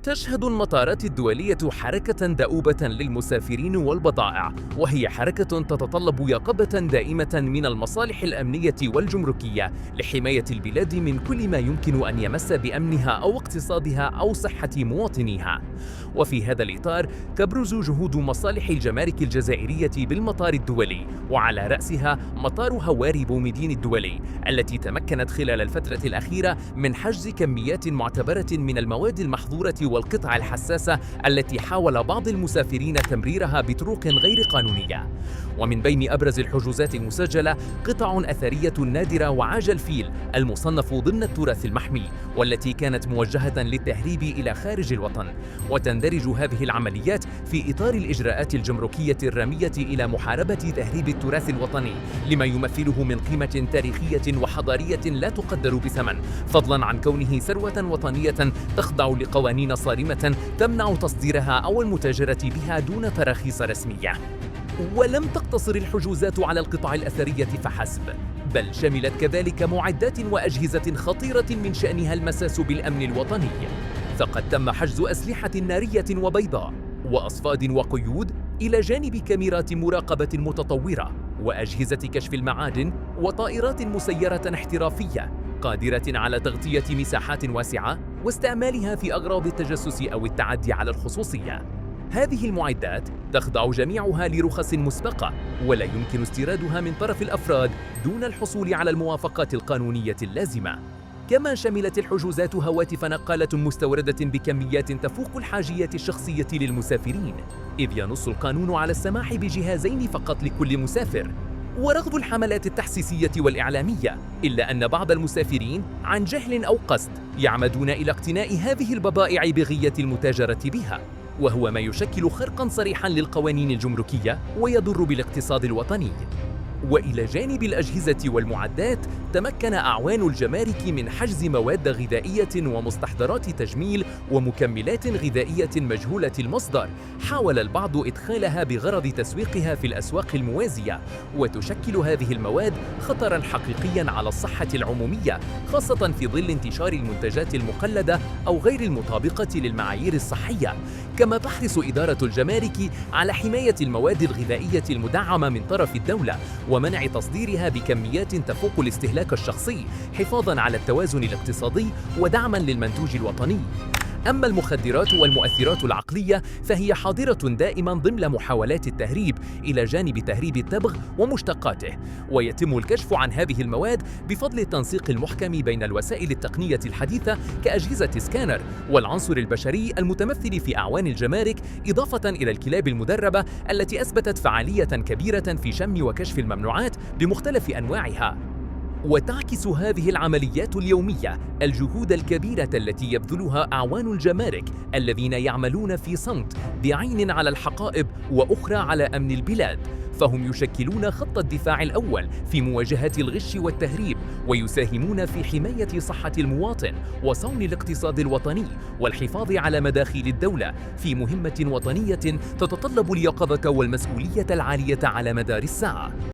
تشهد المطارات الدولية حركة دؤوبة للمسافرين والبضائع، وهي حركة تتطلب يقظة دائمة من المصالح الأمنية والجمركية لحماية البلاد من كل ما يمكن أن يمس بأمنها أو اقتصادها أو صحة مواطنيها. وفي هذا الإطار تبرز جهود مصالح الجمارك الجزائرية بالمطار الدولي، وعلى رأسها مطار هواري بومدين الدولي، التي تمكنت خلال الفترة الأخيرة من حجز كميات معتبرة من المواد المحظورة والقطع الحساسة التي حاول بعض المسافرين تمريرها بطرق غير قانونية. ومن بين أبرز الحجوزات المسجلة قطع أثرية نادرة وعاج الفيل المصنف ضمن التراث المحمي، والتي كانت موجهة للتهريب إلى خارج الوطن. وتندرج هذه العمليات في إطار الإجراءات الجمركية الرامية إلى محاربة تهريب التراث الوطني لما يمثله من قيمة تاريخية وحضارية لا تقدر بثمن، فضلا عن كونه ثروة وطنية تخضع لقوانين صارمة تمنع تصديرها أو المتاجرة بها دون تراخيص رسمية. ولم تقتصر الحجوزات على القطع الأثرية فحسب، بل شملت كذلك معدات وأجهزة خطيرة من شأنها المساس بالأمن الوطني، فقد تم حجز أسلحة نارية وبيضاء وأصفاد وقيود، إلى جانب كاميرات مراقبة متطورة وأجهزة كشف المعادن وطائرات مسيرة احترافية قادرة على تغطية مساحات واسعة واستعمالها في أغراض التجسس أو التعدي على الخصوصية. هذه المعدات تخضع جميعها لرخص مسبقة، ولا يمكن استيرادها من طرف الأفراد دون الحصول على الموافقات القانونية اللازمة. كما شملت الحجوزات هواتف نقالة مستوردة بكميات تفوق الحاجيات الشخصية للمسافرين، إذ ينص القانون على السماح بجهازين فقط لكل مسافر. ورغم الحملات التحسيسية والإعلامية، إلا أن بعض المسافرين عن جهل أو قصد يعمدون إلى اقتناء هذه البضائع بغية المتاجرة بها، وهو ما يشكل خرقاً صريحاً للقوانين الجمركية ويضر بالاقتصاد الوطني. وإلى جانب الأجهزة والمعدات، تمكن أعوان الجمارك من حجز مواد غذائية ومستحضرات تجميل ومكملات غذائية مجهولة المصدر حاول البعض إدخالها بغرض تسويقها في الأسواق الموازية، وتشكل هذه المواد خطراً حقيقياً على الصحة العمومية، خاصة في ظل انتشار المنتجات المقلدة أو غير المطابقة للمعايير الصحية. كما تحرص إدارة الجمارك على حماية المواد الغذائية المدعمة من طرف الدولة ومنع تصديرها بكميات تفوق الاستهلاك الشخصي، حفاظاً على التوازن الاقتصادي ودعماً للمنتوج الوطني. أما المخدرات والمؤثرات العقلية فهي حاضرة دائماً ضمن محاولات التهريب، إلى جانب تهريب التبغ ومشتقاته. ويتم الكشف عن هذه المواد بفضل التنسيق المحكم بين الوسائل التقنية الحديثة كأجهزة سكانر والعنصر البشري المتمثل في أعوان الجمارك، إضافة إلى الكلاب المدربة التي أثبتت فعالية كبيرة في شم وكشف الممنوعات بمختلف أنواعها. وتعكس هذه العمليات اليومية الجهود الكبيرة التي يبذلها أعوان الجمارك الذين يعملون في صمت بعين على الحقائب وأخرى على أمن البلاد، فهم يشكلون خط الدفاع الأول في مواجهة الغش والتهريب، ويساهمون في حماية صحة المواطن وصون الاقتصاد الوطني والحفاظ على مداخيل الدولة في مهمة وطنية تتطلب اليقظة والمسؤولية العالية على مدار الساعة.